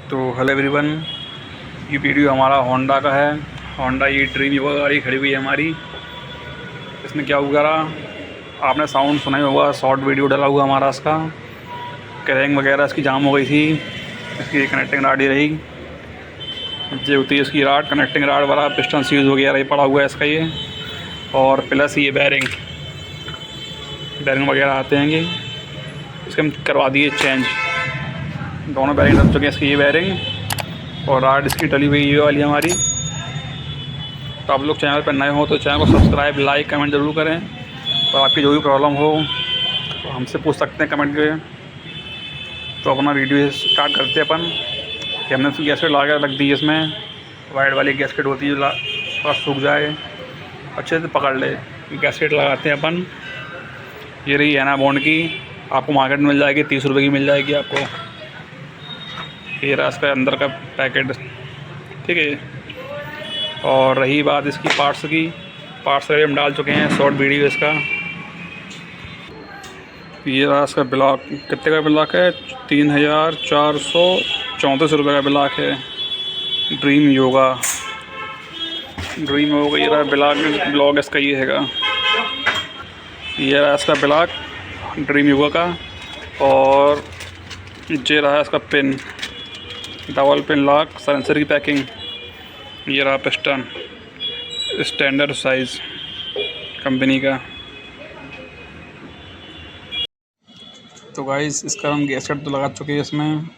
तो hello everyone, ये video हमारा होंडा का है। होंडा ये ड्रीम यूगा गाड़ी खड़ी हुई है हमारी। इसमें क्या हुआ रहा, आपने साउंड सुना ही होगा। शॉर्ट वीडियो डाला हुआ हमारा इसका। क्रैंक वगैरह इसकी जाम हो गई थी। इसकी कनेक्टिंग राड ही रही, ये होती है इसकी राड, कनेक्टिंग राड वाला पिस्टन सीज हो गया, रही पड़ा हुआ है इसका ये। और प्लस ये बैरिंग वगैरह आते हैं ये, इसके हम करवा दिए चेंज। दोनों बैरिंग डल चुके हैं इसकी, ये बैरिंग और राड इसकी डली हुई ये वाली हमारी। तो आप लोग चैनल पर नए हो तो चैनल को सब्सक्राइब, लाइक, कमेंट ज़रूर करें। और आपकी जो भी प्रॉब्लम हो तो हमसे पूछ सकते हैं कमेंट के। तो अपना वीडियो स्टार्ट करते हैं अपन कि हमने गैसकेट लगा के रख दी है। इसमें वाइड वाली गैसकेट होती है, जो थोड़ा सूख जाए, अच्छे से पकड़ ले। गैसकेट लगाते हैं अपन। ये रही एनाबॉन्ड की, आपको मार्केट में मिल जाएगी, 30 रुपये की मिल जाएगी आपको। ये रहा इसका अंदर का पैकेट, ठीक है। और रही बात इसकी पार्ट्स की, पार्ट्स हम डाल चुके हैं, शॉर्ट वीडियो इसका। ये रहा इसका ब्लॉक, कितने का ब्लॉक है, 3434 रुपये का ब्लॉक है। ड्रीम योगा ये रहा ब्लॉक इसका, ये हैगा। ये रहा इसका ब्लॉक ड्रीम योगा का। और ये रहा इसका pin, double pin lock, sensor की पैकिंग। ये रहा पिस्टन, स्टैंडर्ड साइज़ कंपनी का। तो गाइस इसका हम गैसकेट तो लगा चुके हैं इसमें,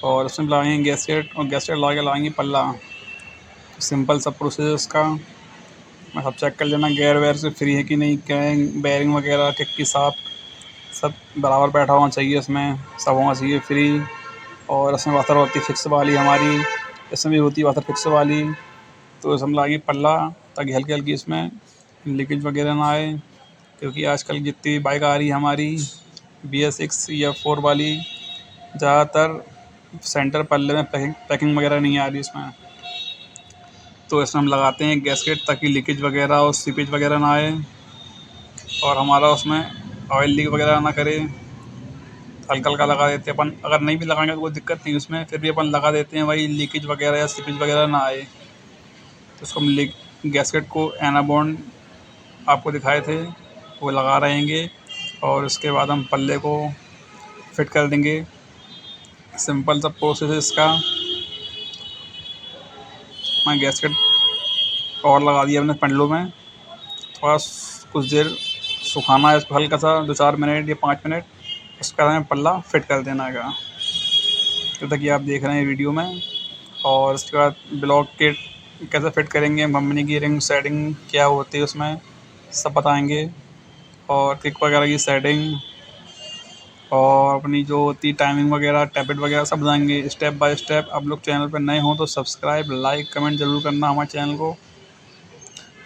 और इसमें लगाएंगे गैसकेट, और गैसकेट लगा के लगाएंगे पल्ला। सिंपल सा प्रोसेस इसका। मैं सब चेक कर लेना गेयर वेयर से फ्री है कि नहीं, क्रैंक बैरिंग वगैरह किक की साफ सब बराबर बैठा होना चाहिए, इसमें सब होना चाहिए फ्री। और इसमें वाटर होती है फिक्स वाली हमारी, इसमें भी होती है वाटर फिक्स वाली। तो इसमें लगाएंगे पल्ला, ताकि हल्की हल्की इसमें लीकेज वगैरह ना आए। क्योंकि आजकल जितनी बाइक आ रही है हमारी BS6 या 4 वाली, ज़्यादातर सेंटर पल्ले में पैकिंग वगैरह नहीं आ रही इसमें। तो इसमें हम लगाते हैं गैसकेट, ताकि लीकेज वगैरह और सीपेज वगैरह ना आए, और हमारा उसमें ऑयल लीक वगैरह ना करे। हल्का हल्का लगा देते हैं अपन, अगर नहीं भी लगाएंगे तो कोई दिक्कत नहीं उसमें, फिर भी अपन लगा देते हैं, वही लीकेज वगैरह या सीपेज वगैरह ना आए। तो इसको हम गैसकेट को एनाबॉन्ड आपको दिखाए थे वो लगा रहेंगे, और उसके बाद हम पल्ले को फिट कर देंगे। सिंपल सा प्रोसेस है इसका। मैं गैसकेट और लगा दिया अपने पंडलों में, थोड़ा कुछ देर सुखाना है इसको, हल्का सा 2-4 मिनट या 5 मिनट। उसका हमें पल्ला फिट कर देना है, जैसा कि आप देख रहे हैं वीडियो में। और उसके बाद ब्लॉक के कैसे फिट करेंगे, कंपनी की रिंग सेटिंग क्या होती है उसमें सब बताएंगे, और किक वगैरह की सेटिंग, और अपनी जो होती टाइमिंग वगैरह, टैबलेट वगैरह सब बताएंगे स्टेप बाय स्टेप। आप लोग चैनल पर नए हों तो सब्सक्राइब, लाइक, कमेंट ज़रूर करना हमारे चैनल को।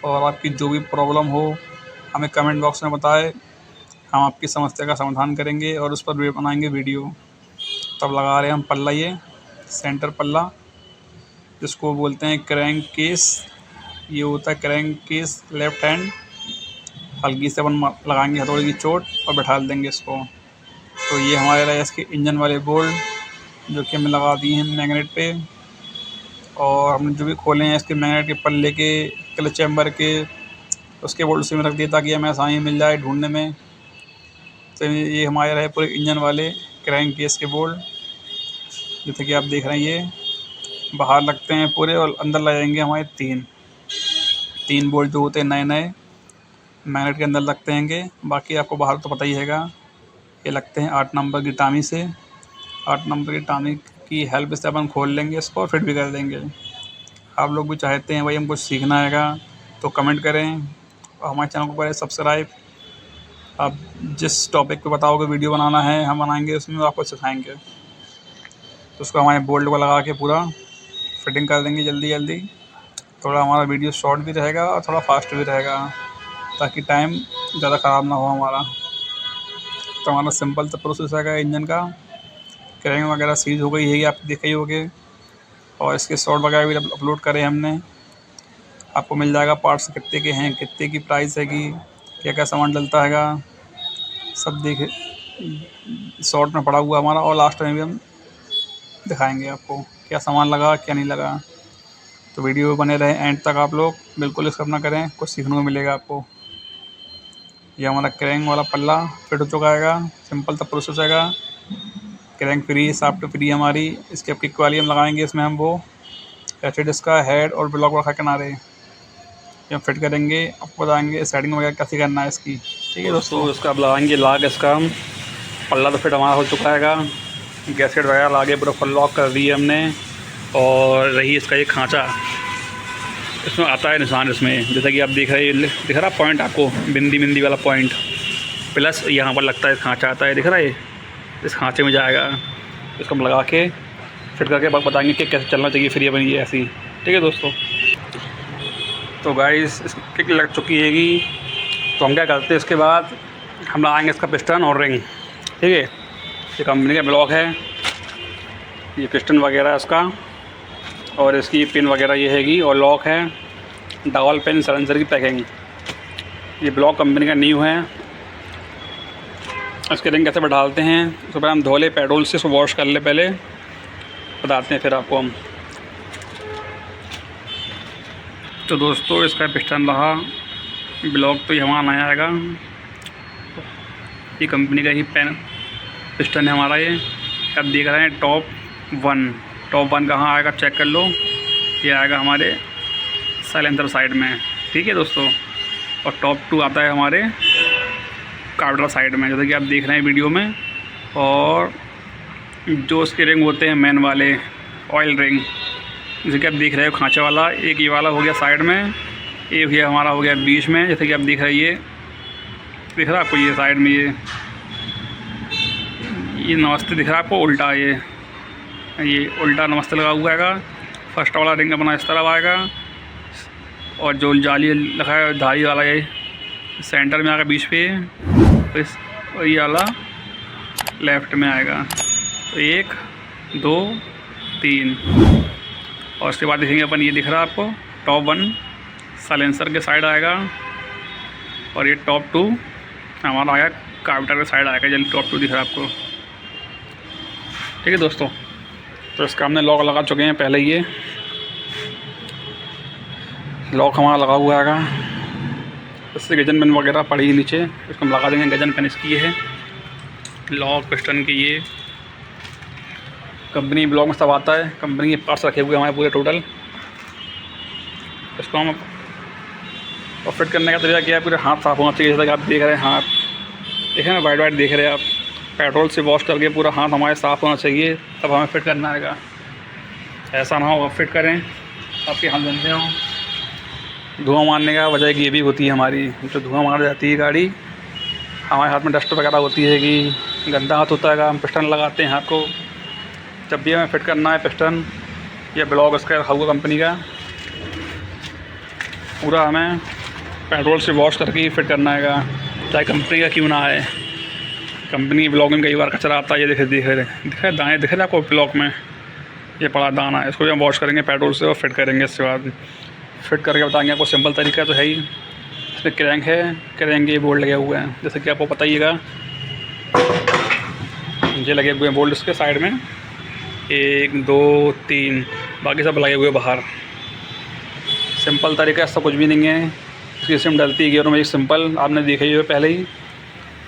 और आपकी जो भी प्रॉब्लम हो हमें कमेंट बॉक्स में बताएं, हम आपकी समस्या का समाधान करेंगे और उस पर बनाएंगे वीडियो। तब लगा रहे हैं हम पल्ला, ये सेंटर पल्ला जिसको बोलते हैं क्रैंक केस। ये होता है क्रैंक केस लेफ्ट हैंड। हल्की से अपन लगाएंगे हथौड़ी की चोट और बैठा देंगे इसको। तो ये हमारे रहे इसके इंजन वाले बोल्ट, जो कि हमने लगा दिए हैं मैग्नेट पे। और हमने जो भी खोले हैं इसके मैग्नेट के पल्ले के, क्लच चैम्बर के, उसके बोल्ट उसी में रख दिया ताकि हमें आसानी मिल जाए ढूंढने में। तो ये हमारे रहे पूरे इंजन वाले क्रैंक केस के बोल्ट, जैसे कि आप देख रहे हैं। ये बाहर लगते हैं पूरे, और अंदर लगाएंगे हमारे तीन बोल्ट जो होते हैं नए नए मैग्नेट के अंदर लगते हैं। बाकी आपको बाहर तो पता ही हैगा। ये लगते हैं 8 नंबर की टामी से। 8 नंबर की टामी की हेल्प से अपन खोल लेंगे इसको और फिट भी कर देंगे। आप लोग भी चाहते हैं भाई हम कुछ सीखना हैगा तो कमेंट करें, और हमारे चैनल को करें सब्सक्राइब। आप जिस टॉपिक पे बताओगे वीडियो बनाना है हम बनाएंगे, उसमें आपको सिखाएंगे। तो उसको हमारे बोल्ट को लगा के पूरा फिटिंग कर देंगे जल्दी जल्दी। थोड़ा हमारा वीडियो शॉर्ट भी रहेगा और थोड़ा फास्ट भी रहेगा, ताकि टाइम ज़्यादा ख़राब ना हो हमारा। तो हमारा सिंपल सा प्रोसेस है इंजन का। क्रैंक वगैरह सीज हो गई है, आप देखे ही होंगे। और इसके शॉर्ट वगैरह भी अपलोड करे हमने, आपको मिल जाएगा। पार्ट्स कितने के हैं, कितने की प्राइस हैगी, क्या क्या सामान डलता हैगा, सब देखे शॉर्ट में पड़ा हुआ हमारा। और लास्ट में भी हम दिखाएंगे आपको क्या सामान लगा क्या नहीं लगा। तो वीडियो बने रहे एंड तक आप लोग, बिल्कुल स्किप ना करें, कुछ सीखने को मिलेगा आपको। ये हमारा क्रैंक वाला पल्ला फिट हो चुका है, सिंपल सा प्रोसेस है। क्रैंक फ्री, साफ्ट फ्री हमारी। इसके अब किक वाली हम लगाएंगे इसमें हम वो एसिड, इसका हेड और ब्लॉक रखा किनारे ये हम फिट करेंगे। आपको बताएंगे सेटिंग वगैरह कैसे करना है इसकी। ठीक है दोस्तों, इसका अब लगाएंगे लाग। इसका पल्ला तो फिट हमारा हो चुका है, गैसेट वगैरह लागे पूरा फुल लॉक कर दी है हमने। और रही इसका ये खांचा, इसमें आता है निशान इसमें, जैसा कि आप देख रहे हैं, दिख रहा पॉइंट आपको, बिंदी बिंदी वाला पॉइंट, प्लस यहाँ पर लगता है खांचा आता है, दिख रहा है, इस खांचे में जाएगा। इसको हम लगा के फिट करके बताएंगे कि कैसे चलना चाहिए फिर ये बनी है ऐसी। ठीक है दोस्तों, तो गाइस इस किक लग चुकी हैगी। तो हम क्या करते हैं, इसके बाद हम लगाएंगे इसका पिस्टन और रिंग। ठीक है, ये कंपनी का ब्लॉक है, ये पिस्टन वगैरह इसका, और इसकी पिन वगैरह ये हैगी, और लॉक है, डबल पिन सलेंसर की पैकिंग। ये ब्लॉक कंपनी का न्यू है। इसके रिंग कैसे डालते हैं, इसको पहले हम धो ले पेट्रोल से, इसको वॉश कर ले पहले, बताते हैं फिर आपको हम। तो दोस्तों इसका पिस्टन रहा, ब्लॉक तो ये हमारा नया आएगा, ये कंपनी का ही पेन पिस्टन है हमारा। ये आप देख रहे हैं टॉप वन कहाँ आएगा चेक कर लो, ये आएगा हमारे साइलेंसर साइड में। ठीक है दोस्तों, और टॉप 2 आता है हमारे कार्बोरेटर साइड में, जैसा कि आप देख रहे हैं वीडियो में। और जो उसके रिंग होते हैं मेन वाले ऑयल रिंग, जैसे कि आप देख रहे हो खांचा वाला, एक ये वाला हो गया साइड में, एक ये हमारा हो गया बीच में, जैसे कि आप देख रहे हैं, ये दिख रहा है आपको, ये साइड में ये नमस्ते दिख रहा है आपको उल्टा, ये उल्टा नमस्ते लगा हुआ है। फर्स्ट वाला रिंग अपना इस तरफ आएगा, और जो जाली लगा है धारी वाला ये सेंटर में आएगा बीच पे, और ये वाला लेफ़्ट में आएगा। तो 1 2 3, और उसके बाद देखेंगे अपन, ये दिख रहा है आपको टॉप 1 साइलेंसर के साइड आएगा, और ये टॉप 2 हमारा आएगा कार्बोरेटर के साइड आएगा, जल्दी टॉप 2 दिख रहा है आपको। ठीक है दोस्तों, तो इसका हमने लॉक लगा चुके हैं पहले, ये लॉक हमारा लगा हुआ है। इससे गजन पेन वगैरह पड़ी नीचे, इसको हम लगा देंगे। गजन पेन इसकी ये है, लॉक पिस्टन की ये कंपनी ब्लॉक में सब आता है, कंपनी के पार्ट्स रखे हुए हमारे पूरे टोटल। इसको हम और फिट करने का तरीका क्या है, पूरे हाथ साफ़ होना चाहिए, जैसा कि आप देख रहे हैं हाथ, देखें ना वाइट देख रहे हैं आप, पेट्रोल से वॉश करके पूरा हाथ हमारे साफ़ होना चाहिए, तब हमें फिट करना आएगा। ऐसा ना हो आप फिट करें आपके हाथ गंदे हों। धुआं मारने का वजह की ये भी होती है हमारी, जो धुआं मार जाती है गाड़ी, हमारे हाथ में डस्ट वगैरह होती है कि गंदा हाथ होता है, हम पिस्टन लगाते हैं हाथ को। जब भी हमें फिट करना है पिस्टन या ब्लॉक इसका रखा हुआ कंपनी का, पूरा हमें पेट्रोल से वॉश करके ही फिट करना है, चाहे कंपनी का क्यों ना है। कंपनी ब्लॉक में कई बार कचरा आता है, ये दिखे दाएँ दिखे आपको ब्लॉक में ये पड़ा दाना, इसको भी हम वॉश करेंगे पेट्रोल से और फिट करेंगे। इसके बाद फिट करके बताएंगे आपको, सिंपल तरीका तो है ही। इसमें क्रैंक है, क्रैंक के बोल्ट लगे हुए हैं, जैसे कि आपको बताइएगा, ये लगे हुए हैं बोल्ट इसके साइड में, 1 2 3, बाकी सब लगे हुए बाहर। सिंपल तरीका, ऐसा कुछ भी नहीं है। इसकी सिम डलती है गियरों में, एक सिंपल आपने देखा ही है पहले ही।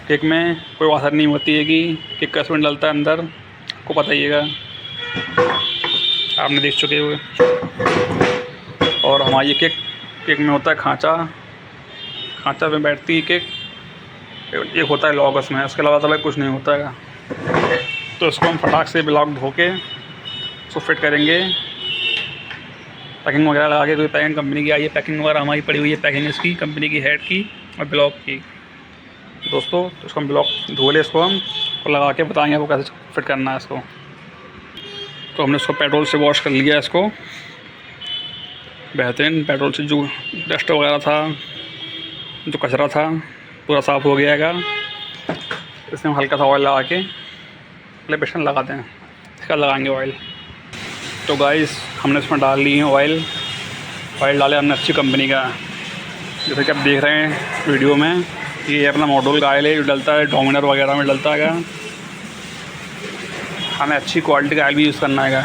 किक में कोई असर नहीं होती है कि किक का स्पिन डलता है अंदर, आपको बताइएगा, आपने देख चुके हुए। और हमारी किक में होता है खांचा में बैठती है किक, एक होता है लॉक उसमें, उसके अलावा तो कुछ नहीं होता है। तो इसको हम फटाक से ब्लॉक धो के उसको फिट करेंगे, पैकिंग वगैरह लगा के। कोई पैकिंग कंपनी की आई है, पैकिंग वगैरह हमारी पड़ी हुई है, पैकिंग इसकी कंपनी की हेड की और ब्लॉक की। दोस्तों तो इसको हम ब्लॉक धो ले, इसको हम और लगा के बताएंगे आपको कैसे फिट करना है इसको। तो हमने इसको पेट्रोल से वॉश कर लिया, इसको बेहतरीन पेट्रोल से, जो डस्ट वगैरह था, जो कचरा था, पूरा साफ़ हो गया है। इसमें हम हल्का सा ऑयल लगा के पहले पिस्टन लगाते हैं, इसका लगाएंगे ऑयल। तो गाइस हमने इसमें डाल ली है ऑयल डाले हमने अच्छी कंपनी का, जैसे कि आप देख रहे हैं वीडियो में। ये अपना मॉडल का ऑयल है, जो डलता है डोमिनर वगैरह में डलता है। हमें अच्छी क्वालिटी का ऑयल भी यूज़ करना है।